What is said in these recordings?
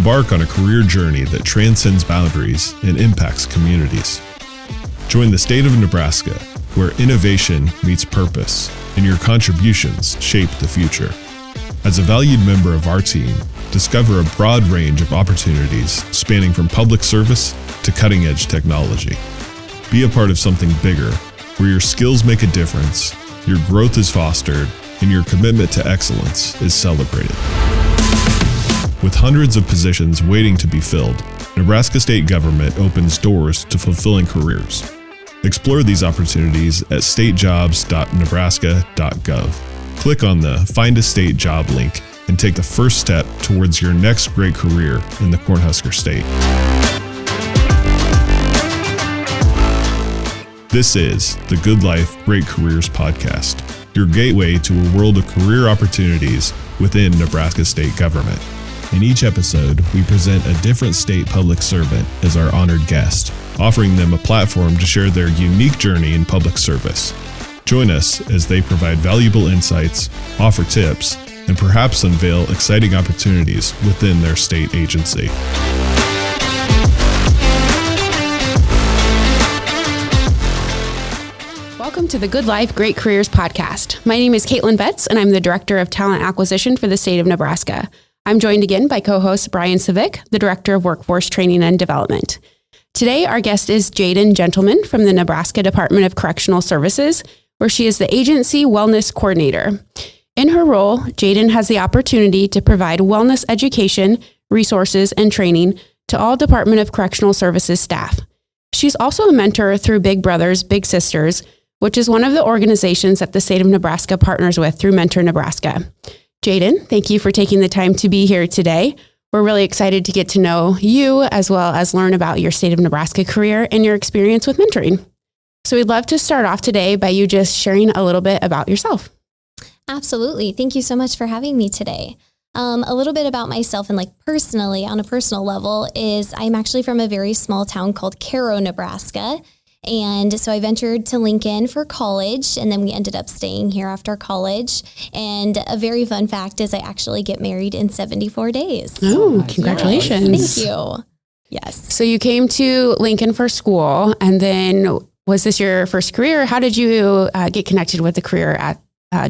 Embark on a career journey that transcends boundaries and impacts communities. Join the state of Nebraska, where innovation meets purpose and your contributions shape the future. As a valued member of our team, discover a broad range of opportunities spanning from public service to cutting-edge technology. Be a part of something bigger, where your skills make a difference, your growth is fostered, and your commitment to excellence is celebrated. With hundreds of positions waiting to be filled, Nebraska state government opens doors to fulfilling careers. Explore these opportunities at statejobs.nebraska.gov. Click on the Find a State Job link and take the first step towards your next great career in the Cornhusker State. This is the Good Life, Great Careers podcast, your gateway to a world of career opportunities within Nebraska state government. In each episode, we present a different state public servant as our honored guest, offering them a platform to share their unique journey in public service. Join us as they provide valuable insights, offer tips, and perhaps unveil exciting opportunities within their state agency. Welcome to the Good Life, Great Careers podcast. My name is Caitlin Betts, and I'm the Director of Talent Acquisition for the state of Nebraska. I'm joined again by co-host Brian Civic, the Director of Workforce Training and Development. Today, our guest is Jadyn Gentleman from the Nebraska Department of Correctional Services, where she is the Agency Wellness Coordinator. In her role, Jadyn has the opportunity to provide wellness education, resources, and training to all Department of Correctional Services staff. She's also a mentor through Big Brothers, Big Sisters, which is one of the organizations that the state of Nebraska partners with through Mentor Nebraska. Jayden, thank you for taking the time to be here today. We're really excited to get to know you as well as learn about your state of Nebraska career and your experience with mentoring. So we'd love to start off today by you just sharing a little bit about yourself. Absolutely. Thank you so much for having me today. A little bit about myself and personally, on a personal level, is I'm actually from a very small town called Cairo, Nebraska. And so I ventured to Lincoln for college, and then we ended up staying here after college. And a very fun fact is I actually get married in 74 days. Oh, congratulations. Yes. Thank you. Yes. So you came to Lincoln for school, and then was this your first career? How did you get connected with the career at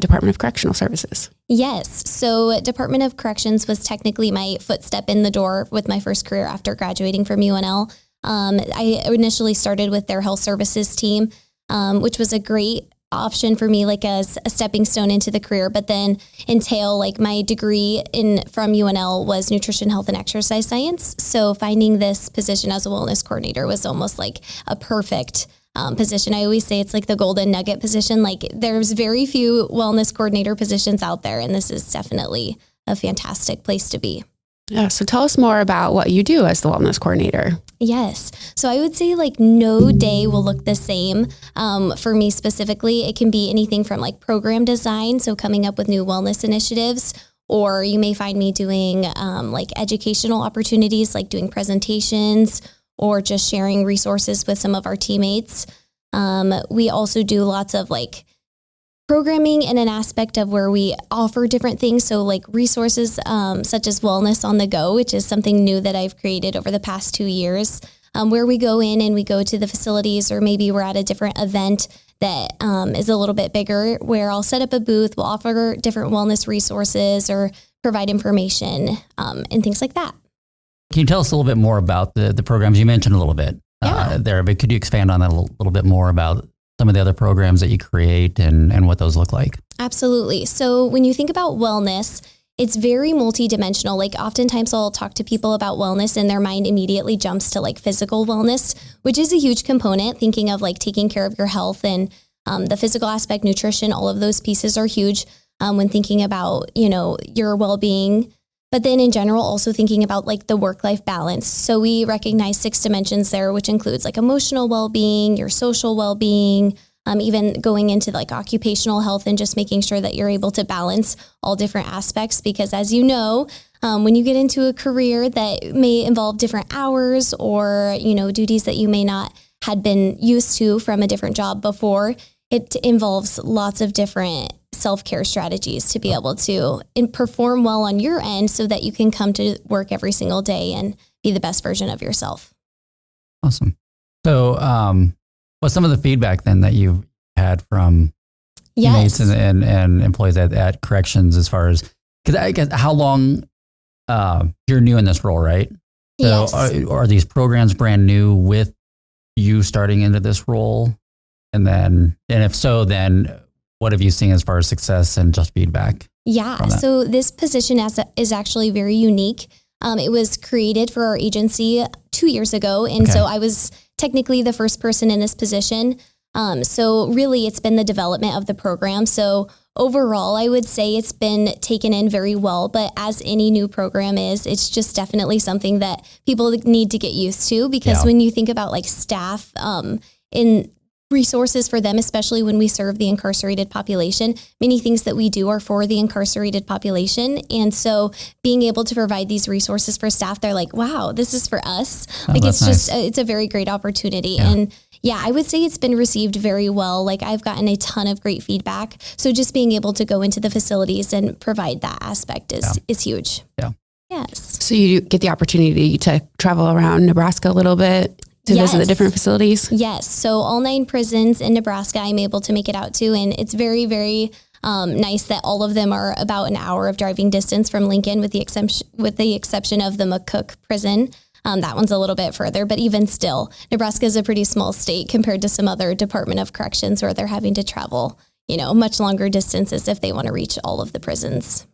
Department of Correctional Services? Yes. So Department of Corrections was technically my footstep in the door with my first career after graduating from UNL. I initially started with their health services team, which was a great option for me, as a stepping stone into the career, but then entail my degree from UNL was nutrition, health, and exercise science. So finding this position as a wellness coordinator was almost a perfect position. I always say it's the golden nugget position. There's very few wellness coordinator positions out there, and this is definitely a fantastic place to be. Yeah. So tell us more about what you do as the wellness coordinator. Yes. So I would say no day will look the same. For me specifically, it can be anything from program design, so coming up with new wellness initiatives, or you may find me doing educational opportunities, doing presentations or just sharing resources with some of our teammates. We also do lots of programming in an aspect of where we offer different things. So resources such as Wellness on the Go, which is something new that I've created over the past 2 years, where we go in and we go to the facilities, or maybe we're at a different event that is a little bit bigger, where I'll set up a booth, we'll offer different wellness resources or provide information and things like that. Can you tell us a little bit more about the programs you mentioned a little bit there, but could you expand on that a little bit more about some of the other programs that you create and what those look like? Absolutely. So when you think about wellness, it's very multidimensional. Oftentimes I'll talk to people about wellness and their mind immediately jumps to physical wellness, which is a huge component, thinking of taking care of your health and the physical aspect, nutrition, all of those pieces are huge when thinking about, your well-being. But then in general, also thinking about the work-life balance. So we recognize 6 dimensions there, which includes emotional well-being, your social well-being, even going into occupational health and just making sure that you're able to balance all different aspects. Because as you know, when you get into a career that may involve different hours or, duties that you may not had been used to from a different job before, it involves lots of different self-care strategies to be able to perform well on your end so that you can come to work every single day and be the best version of yourself. Awesome. So what's some of the feedback then that you've had from Yes. teammates and employees at corrections as far as, because I guess how long you're new in this role, right? So Yes. are these programs brand new with you starting into this role? And if so, then what have you seen as far as success and just feedback? Yeah. So this position is actually very unique. It was created for our agency 2 years ago. And so I was technically the first person in this position. So really it's been the development of the program. So overall, I would say it's been taken in very well, but as any new program is, it's just definitely something that people need to get used to, because when you think about like staff, in resources for them, especially when we serve the incarcerated population, many things that we do are for the incarcerated population. And so being able to provide these resources for staff, they're like, wow, this is for us. Like it's just, it's a very great opportunity. And yeah, I would say it's been received very well. Like I've gotten a ton of great feedback. So just being able to go into the facilities and provide that aspect is huge. Yeah. Yes. So you get the opportunity to travel around Nebraska a little bit to visit the different facilities? Yes. So all 9 prisons in Nebraska, I'm able to make it out to, and it's very, very nice that all of them are about an hour of driving distance from Lincoln, with the exception of the McCook prison. That one's a little bit further, but even still, Nebraska is a pretty small state compared to some other Department of Corrections where they're having to travel, much longer distances if they want to reach all of the prisons.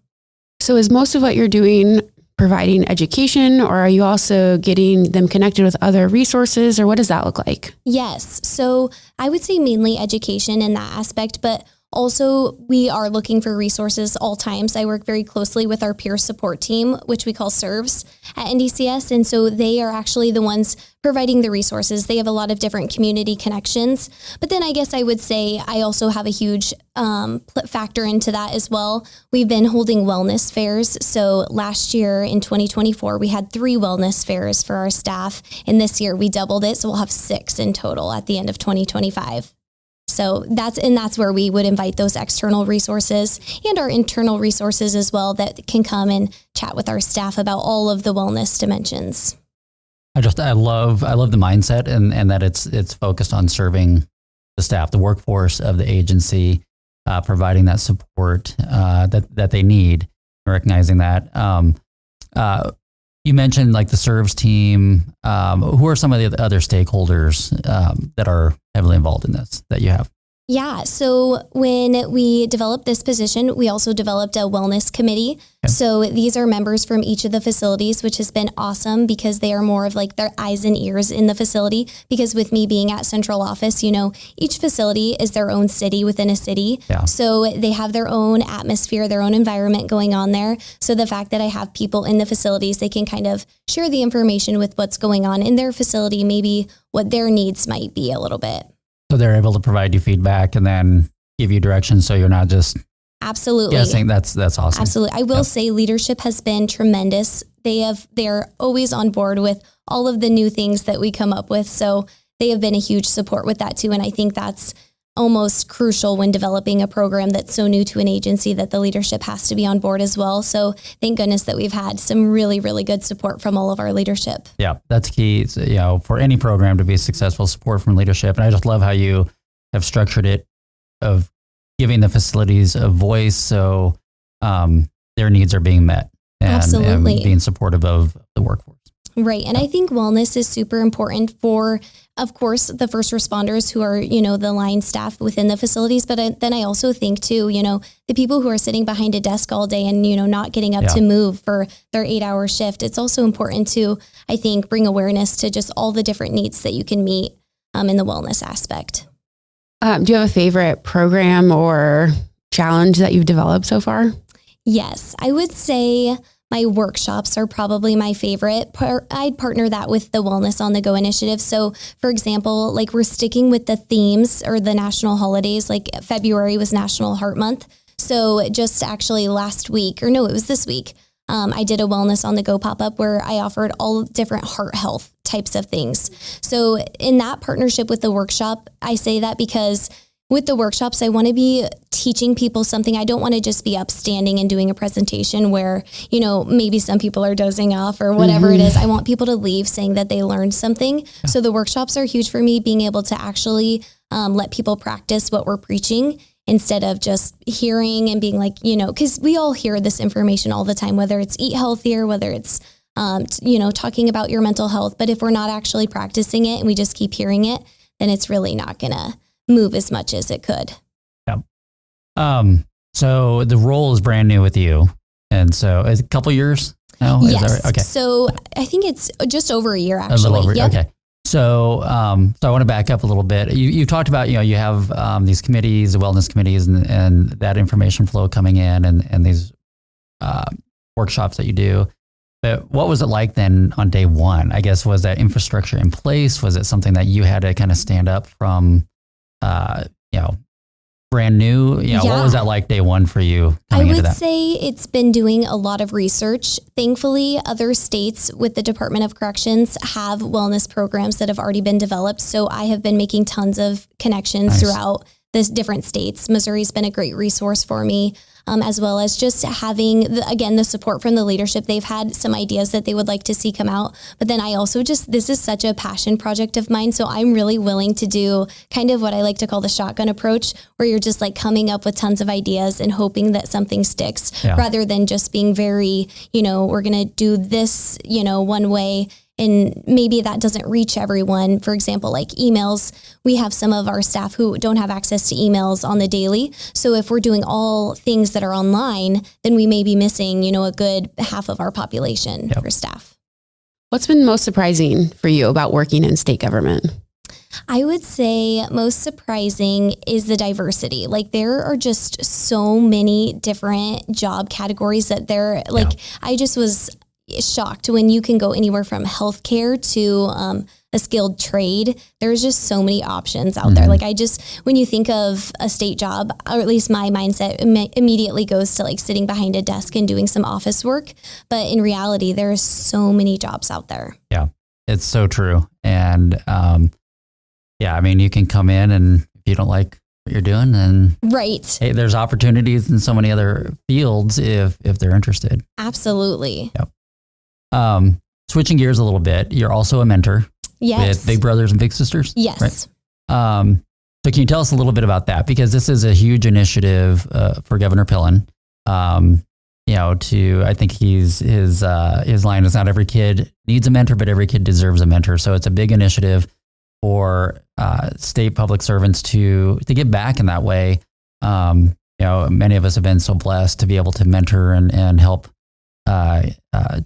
So is most of what you're doing providing education, or are you also getting them connected with other resources, or what does that look like? Yes. So I would say mainly education in that aspect, but also we are looking for resources all times. I work very closely with our peer support team, which we call SERVs at NDCS. And so they are actually the ones providing the resources. They have a lot of different community connections. But then I guess I would say I also have a huge factor into that as well. We've been holding wellness fairs. So last year in 2024, we had 3 wellness fairs for our staff. And this year we doubled it. So we'll have 6 in total at the end of 2025. So that's where we would invite those external resources and our internal resources as well that can come and chat with our staff about all of the wellness dimensions. I love the mindset and that it's focused on serving the staff, the workforce of the agency, providing that support that they need, recognizing that. You mentioned like the SERVs team. Who are some of the other stakeholders that are heavily involved in this that you have? Yeah. So when we developed this position, we also developed a wellness committee. Okay. So these are members from each of the facilities, which has been awesome because they are more of like their eyes and ears in the facility. Because with me being at central office, each facility is their own city within a city. Yeah. So they have their own atmosphere, their own environment going on there. So the fact that I have people in the facilities, they can kind of share the information with what's going on in their facility, maybe what their needs might be a little bit. So they're able to provide you feedback and then give you direction, so you're not just absolutely guessing. That's awesome. Absolutely. I will say leadership has been tremendous. They're always on board with all of the new things that we come up with. So they have been a huge support with that too. And I think that's almost crucial when developing a program that's so new to an agency, that the leadership has to be on board as well. So thank goodness that we've had some really, really good support from all of our leadership. Yeah, that's key. For any program to be successful, support from leadership. And I just love how you have structured it, of giving the facilities a voice so their needs are being met and being supportive of the workforce. Right. And I think wellness is super important for, of course, the first responders who are, the line staff within the facilities. But then I also think too, the people who are sitting behind a desk all day and, not getting up to move for their 8-hour shift. It's also important to, I think, bring awareness to just all the different needs that you can meet in the wellness aspect. Do you have a favorite program or challenge that you've developed so far? Yes, I would say my workshops are probably my favorite. I'd partner that with the Wellness on the Go initiative. So for example, like we're sticking with the themes or the national holidays, like February was National Heart Month. So just actually last week, it was this week, I did a Wellness on the Go pop-up where I offered all different heart health types of things. So in that partnership with the workshop, I say that because with the workshops, I want to be teaching people something. I don't want to just be upstanding and doing a presentation where, maybe some people are dozing off or whatever it is. I want people to leave saying that they learned something. Yeah. So the workshops are huge for me, being able to actually let people practice what we're preaching instead of just hearing and being like, because we all hear this information all the time, whether it's eat healthier, whether it's, talking about your mental health. But if we're not actually practicing it and we just keep hearing it, then it's really not going to move as much as it could. Yeah. So the role is brand new with you. And so it's a couple years now? Yes. Is that right? Okay. So I think it's just over a year, actually. A little over, yep. Okay. So I want to back up a little bit. You talked about, you have these committees, the wellness committees, and that information flow coming in and these workshops that you do. But what was it like then on day one? I guess, was that infrastructure in place? Was it something that you had to kind of stand up from, brand new? What was that like day one for you coming into that? I would say it's been doing a lot of research. Thankfully, other states with the Department of Corrections have wellness programs that have already been developed. So I have been making tons of connections throughout the different states. Missouri's been a great resource for me, as well as just having, the support from the leadership. They've had some ideas that they would like to see come out. But then I also this is such a passion project of mine. So I'm really willing to do kind of what I like to call the shotgun approach, where you're just like coming up with tons of ideas and hoping that something sticks, rather than just being very, we're going to do this, one way. And maybe that doesn't reach everyone. For example, like emails, we have some of our staff who don't have access to emails on the daily. So if we're doing all things that are online, then we may be missing, a good half of our population for staff. What's been most surprising for you about working in state government? I would say most surprising is the diversity. Like, there are just so many different job categories that I just was shocked when you can go anywhere from healthcare to a skilled trade. There's just so many options out there. Like, when you think of a state job, or at least my mindset immediately goes to like sitting behind a desk and doing some office work. But in reality, there are so many jobs out there. Yeah, it's so true. And you can come in, and if you don't like what you're doing, then hey, there's opportunities in so many other fields if they're interested. Absolutely. Yep. Switching gears a little bit, you're also a mentor with Big Brothers and Big Sisters. Yes. Right? So can you tell us a little bit about that? Because this is a huge initiative for Governor Pillen. I think his line is, not every kid needs a mentor, but every kid deserves a mentor. So it's a big initiative for state public servants to give back in that way. Many of us have been so blessed to be able to mentor and help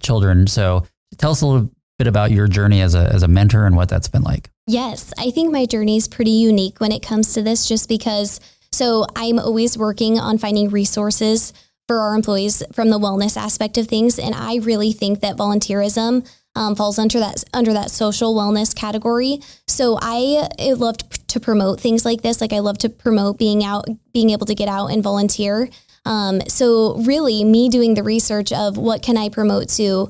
children. So tell us a little bit about your journey as a mentor and what that's been like. Yes, I think my journey is pretty unique when it comes to this, just because, I'm always working on finding resources for our employees from the wellness aspect of things. And I really think that volunteerism falls under that social wellness category. So I love to promote things like this. Like, I love to promote being able to get out and volunteer. So really, me doing the research of what can I promote to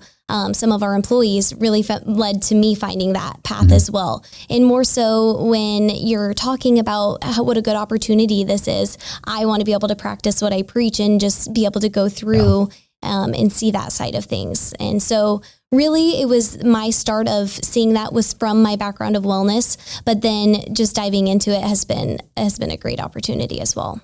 some of our employees really led to me finding that path as well. And more so when you're talking about what a good opportunity this is, I want to be able to practice what I preach and just be able to go through and see that side of things. And so really, it was my start of seeing that was from my background of wellness, but then just diving into it has been a great opportunity as well.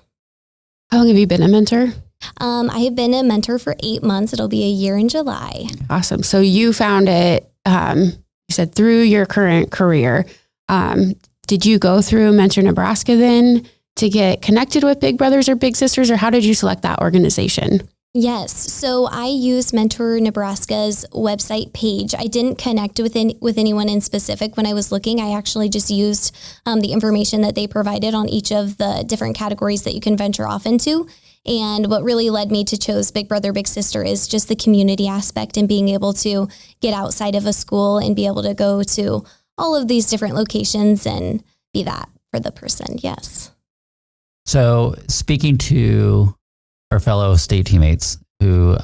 How long have you been a mentor? I have been a mentor for 8 months. It'll be a year in July. Awesome. So you found it, you said, through your current career. Did you go through Mentor Nebraska then to get connected with Big Brothers or Big Sisters, or how did you select that organization? Yes. So I used Mentor Nebraska's website page. I didn't connect with anyone in specific when I was looking. I actually just used the information that they provided on each of the different categories that you can venture off into. And what really led me to choose Big Brother, Big Sister is just the community aspect and being able to get outside of a school and be able to go to all of these different locations and be that for the person. Yes. So speaking to our fellow state teammates who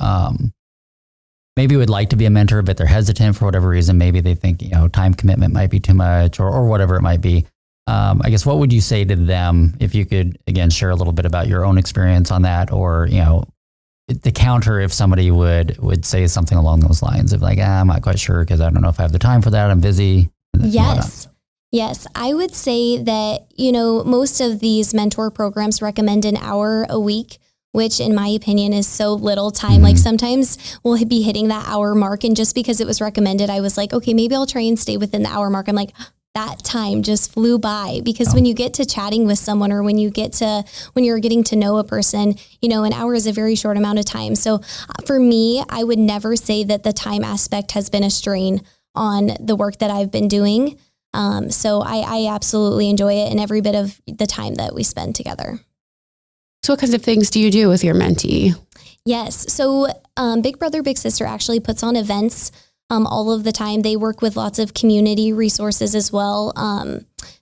maybe would like to be a mentor, but they're hesitant for whatever reason. Maybe they think, time commitment might be too much or whatever it might be. I guess, what would you say to them if you could, again, share a little bit about your own experience on that, or, the counter if somebody would say something along those lines of like, I'm not quite sure because I don't know if I have the time for that. I'm busy. Yes. Yes. I would say that, most of these mentor programs recommend an hour a week, which in my opinion is so little time. Mm-hmm. Like sometimes we'll be hitting that hour mark. And just because it was recommended, I was like, okay, maybe I'll try and stay within the hour mark. I'm like, that time just flew by, because when you get to chatting with someone, or when you're getting to know a person, an hour is a very short amount of time. So for me, I would never say that the time aspect has been a strain on the work that I've been doing. So I absolutely enjoy it, and every bit of the time that we spend together. So what kinds of things do you do with your mentee? Yes. So Big Brother, Big Sister actually puts on events all of the time. They work with lots of community resources as well,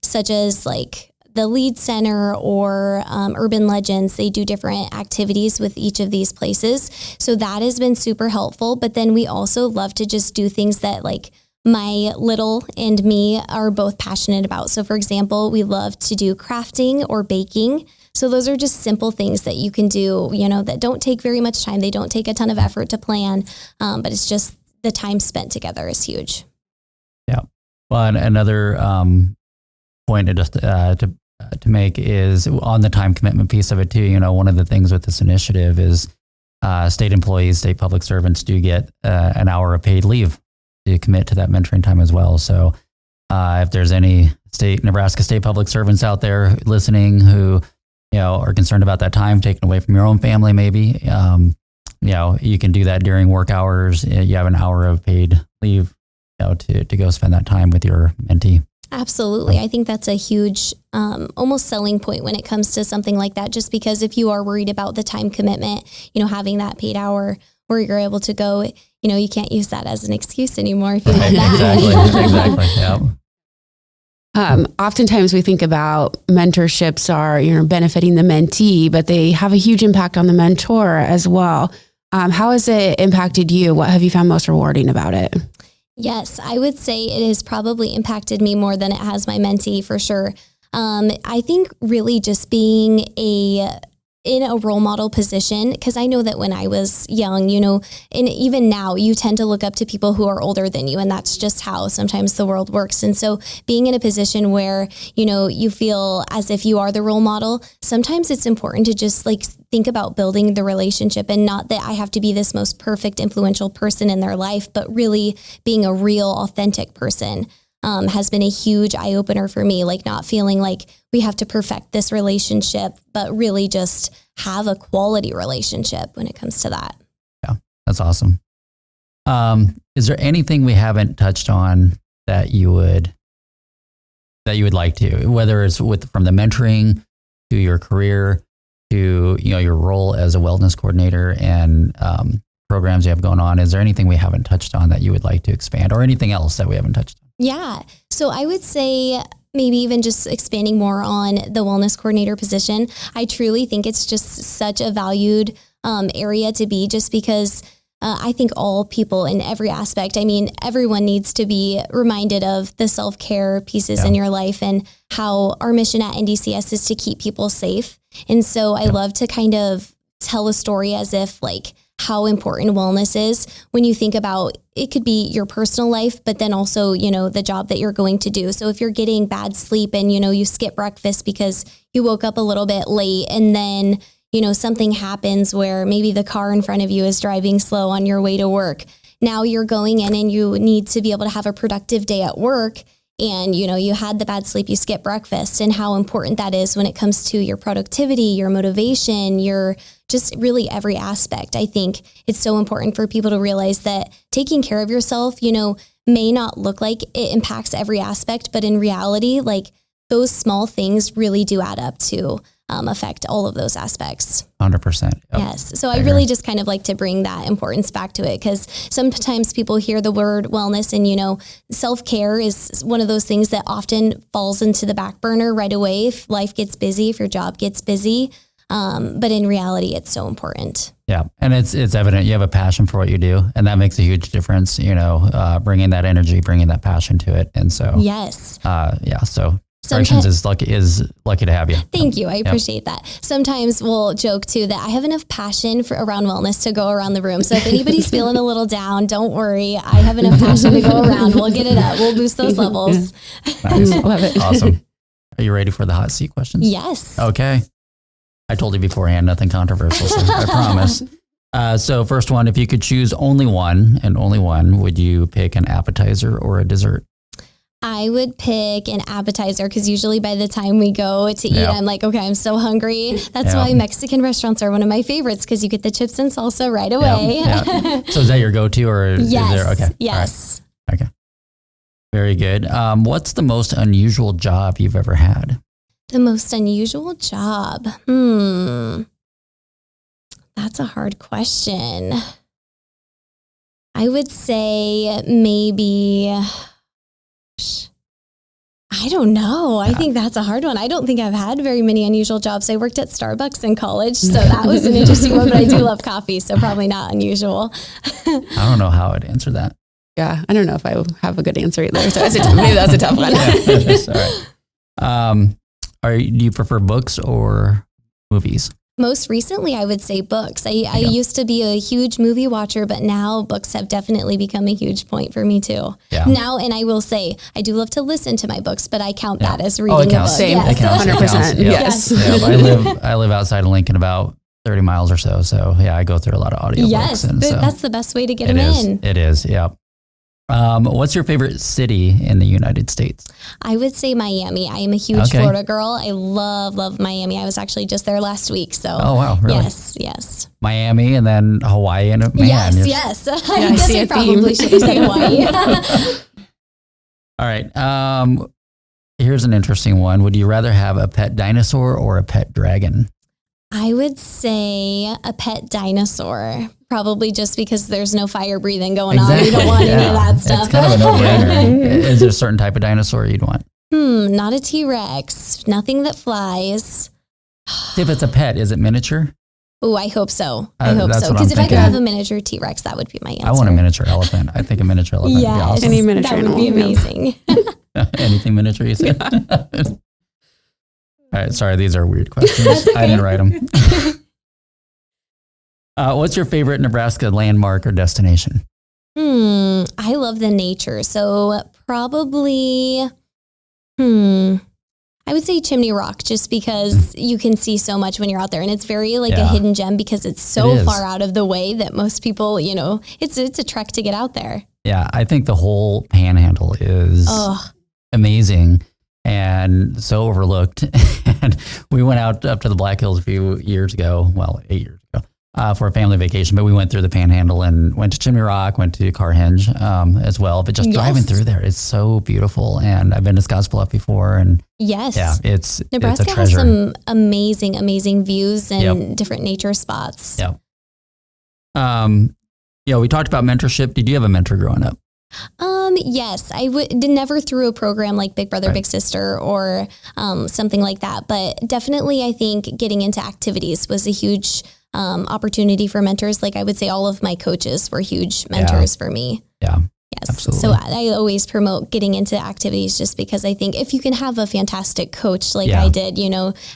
such as like the Lead Center or Urban Legends. They do different activities with each of these places. So that has been super helpful. But then we also love to just do things that like my little and me are both passionate about. So for example, we love to do crafting or baking. So those are just simple things that you can do, that don't take very much time. They don't take a ton of effort to plan, but it's just the time spent together is huge. Yeah. Well, and another point to make is on the time commitment piece of it too. One of the things with this initiative is state employees, state public servants do get an hour of paid leave to commit to that mentoring time as well. So if there's any Nebraska state public servants out there listening who, are concerned about that time taken away from your own family, maybe, you can do that during work hours. You have an hour of paid leave, to go spend that time with your mentee. Absolutely. I think that's a huge, almost selling point when it comes to something like that, just because if you are worried about the time commitment, having that paid hour where you're able to go, you can't use that as an excuse anymore if you have that. Exactly. Yeah. Oftentimes we think about mentorships are, benefiting the mentee, but they have a huge impact on the mentor as well. How has it impacted you? What have you found most rewarding about it? Yes, I would say it has probably impacted me more than it has my mentee for sure. I think really just being in a role model position, because I know that when I was young, and even now, you tend to look up to people who are older than you, and that's just how sometimes the world works. And so being in a position where, you feel as if you are the role model, sometimes it's important to just think about building the relationship, and not that I have to be this most perfect, influential person in their life, but really being a real, authentic person. Has been a huge eye opener for me, not feeling like we have to perfect this relationship, but really just have a quality relationship when it comes to that. Yeah, that's awesome. Is there anything we haven't touched on that you would like to, whether it's from the mentoring to your career to, your role as a wellness coordinator and programs you have going on? Is there anything we haven't touched on that you would like to expand, or anything else that we haven't touched on? Yeah. So I would say maybe even just expanding more on the wellness coordinator position. I truly think it's just such a valued area to be, just because I think all people in every aspect, everyone needs to be reminded of the self-care pieces in your life, and how our mission at NDCS is to keep people safe. And so I love to kind of tell a story as if how important wellness is when you think about it. Could be your personal life, but then also, the job that you're going to do. So if you're getting bad sleep and, you skip breakfast because you woke up a little bit late, and then, something happens where maybe the car in front of you is driving slow on your way to work. Now you're going in and you need to be able to have a productive day at work. And, you had the bad sleep, you skip breakfast, and how important that is when it comes to your productivity, your motivation, your just really every aspect. I think it's so important for people to realize that taking care of yourself, may not look like it impacts every aspect, but in reality, those small things really do add up to affect all of those aspects. 100%. Yep. Yes. So I really just kind of like to bring that importance back to it, because sometimes people hear the word wellness and, self-care is one of those things that often falls into the back burner right away if life gets busy, if your job gets busy. But in reality, it's so important. Yeah. And it's evident you have a passion for what you do, and that makes a huge difference, bringing that energy, bringing that passion to it. And so, yes. So Corrections is lucky to have you. Thank you. I appreciate that. Sometimes we'll joke too that I have enough passion around wellness to go around the room. So if anybody's feeling a little down, don't worry. I have enough passion to go around. We'll get it up. We'll boost those levels. Nice. Love it. Awesome. Are you ready for the hot seat questions? Yes. Okay. I told you beforehand, nothing controversial, so I promise. So first one, if you could choose only one and only one, would you pick an appetizer or a dessert? I would pick an appetizer because usually by the time we go to eat, I'm like, okay, I'm so hungry. That's why Mexican restaurants are one of my favorites because you get the chips and salsa right away. So is that your go-to or yes, is there? Okay. Yes. Right. Okay. Very good. What's the most unusual job you've ever had? The most unusual job? That's a hard question. I would say maybe... I don't know. I think that's a hard one. I don't think I've had very many unusual jobs. I worked at Starbucks in college, so that was an interesting one, but I do love coffee, so probably not unusual. I don't know how I'd answer that. Yeah, I don't know if I have a good answer either. So maybe that's a tough one. All right. Do you prefer books or movies? Most recently, I would say books. I used to be a huge movie watcher, but now books have definitely become a huge point for me too. Yeah. Now, and I will say, I do love to listen to my books, but I count that as reading a book. Same, yes. 100%. Yes. I live outside of Lincoln, about 30 miles or so. So yeah, I go through a lot of audiobooks. Yes, that's the best way to get them in. It is, yeah. What's your favorite city in the United States? I would say Miami. I am a huge Florida girl. I love Miami. I was actually just there last week. So, oh wow, really? Yes. Miami and then Hawaii and yes. I guess I probably should have said Hawaii. All right. Here's an interesting one. Would you rather have a pet dinosaur or a pet dragon? I would say a pet dinosaur, probably just because there's no fire breathing going on. You don't want any of that stuff. It's kind of a no-brainer. Is there a certain type of dinosaur you'd want? Not a T-Rex. Nothing that flies. If it's a pet, is it miniature? Oh, I hope so. I hope so. Because if I could have a miniature T-Rex, that would be my answer. I want a miniature elephant. I think a miniature elephant would be awesome. Any miniature that would be amazing. Anything miniature, you said? Yeah. All right, sorry, these are weird questions. I didn't write them. What's your favorite Nebraska landmark or destination? I love the nature. So probably, I would say Chimney Rock, just because you can see so much when you're out there. And it's very a hidden gem because it's so far out of the way that most people, it's a trek to get out there. Yeah, I think the whole panhandle is amazing. And so overlooked. And we went out up to the Black Hills a few years ago, 8 years ago, for a family vacation. But we went through the Panhandle and went to Chimney Rock, went to Carhenge as well. But just driving through there, it's so beautiful. And I've been to Scottsbluff before. And it's Nebraska it's a treasure. Has some amazing views and different nature spots. Yeah. We talked about mentorship. Did you have a mentor growing up? Yes, I never through a program like Big Brother, Big Sister or something like that. But definitely, I think getting into activities was a huge opportunity for mentors. Like I would say all of my coaches were huge mentors for me. Yeah. Yes. Absolutely. So I always promote getting into activities just because I think if you can have a fantastic coach like I did,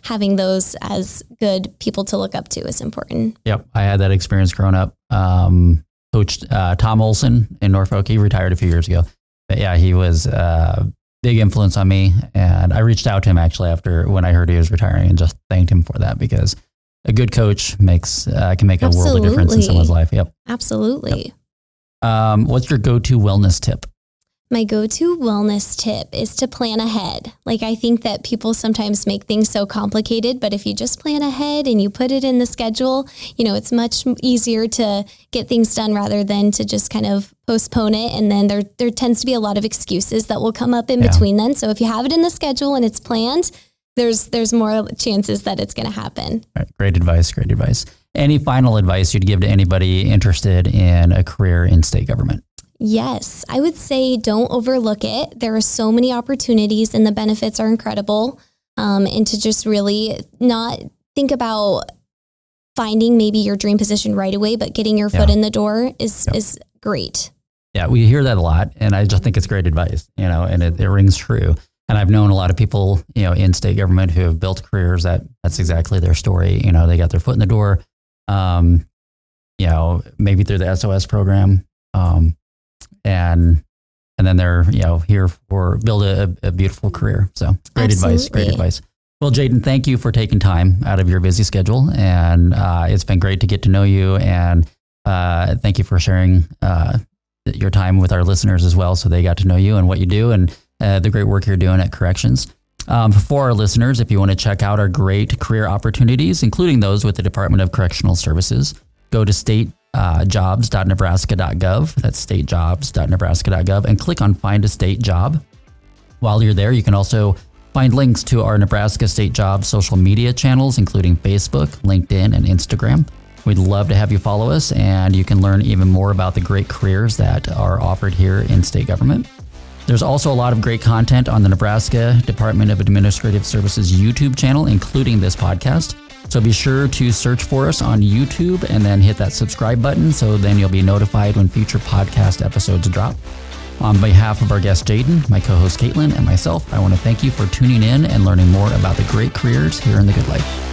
having those as good people to look up to is important. Yep. I had that experience growing up. Coach Tom Olson in Norfolk. He retired a few years ago. But yeah, he was a big influence on me. And I reached out to him actually after when I heard he was retiring and just thanked him for that because a good coach can make a world of difference in someone's life. Yep. Absolutely. Yep. What's your go-to wellness tip? My go-to wellness tip is to plan ahead. Like I think that people sometimes make things so complicated, but if you just plan ahead and you put it in the schedule, it's much easier to get things done rather than to just kind of postpone it. And then there tends to be a lot of excuses that will come up in between then. So if you have it in the schedule and it's planned, there's more chances that it's going to happen. Right. Great advice. Great advice. Any final advice you'd give to anybody interested in a career in state government? Yes, I would say don't overlook it. There are so many opportunities and the benefits are incredible. And to just really not think about finding maybe your dream position right away, but getting your foot in the door is great. Yeah, we hear that a lot. And I just think it's great advice, and it rings true. And I've known a lot of people, in state government who have built careers that's exactly their story. They got their foot in the door, maybe through the SOS program. And then they're, here for build a beautiful career. So great advice. Well, Jayden, thank you for taking time out of your busy schedule. And it's been great to get to know you. And thank you for sharing your time with our listeners as well. So they got to know you and what you do and the great work you're doing at Corrections. For our listeners, if you want to check out our great career opportunities, including those with the Department of Correctional Services, go to statejobs.nebraska.gov. That's statejobs.nebraska.gov and click on Find a State Job. While you're there, you can also find links to our Nebraska State Jobs social media channels, including Facebook, LinkedIn, and Instagram. We'd love to have you follow us, and you can learn even more about the great careers that are offered here in state government. There's also a lot of great content on the Nebraska Department of Administrative Services YouTube channel, including this podcast. So be sure to search for us on YouTube and then hit that subscribe button so then you'll be notified when future podcast episodes drop. On behalf of our guest Jayden, my co-host Caitlin, and myself, I want to thank you for tuning in and learning more about the great careers here in the Good Life.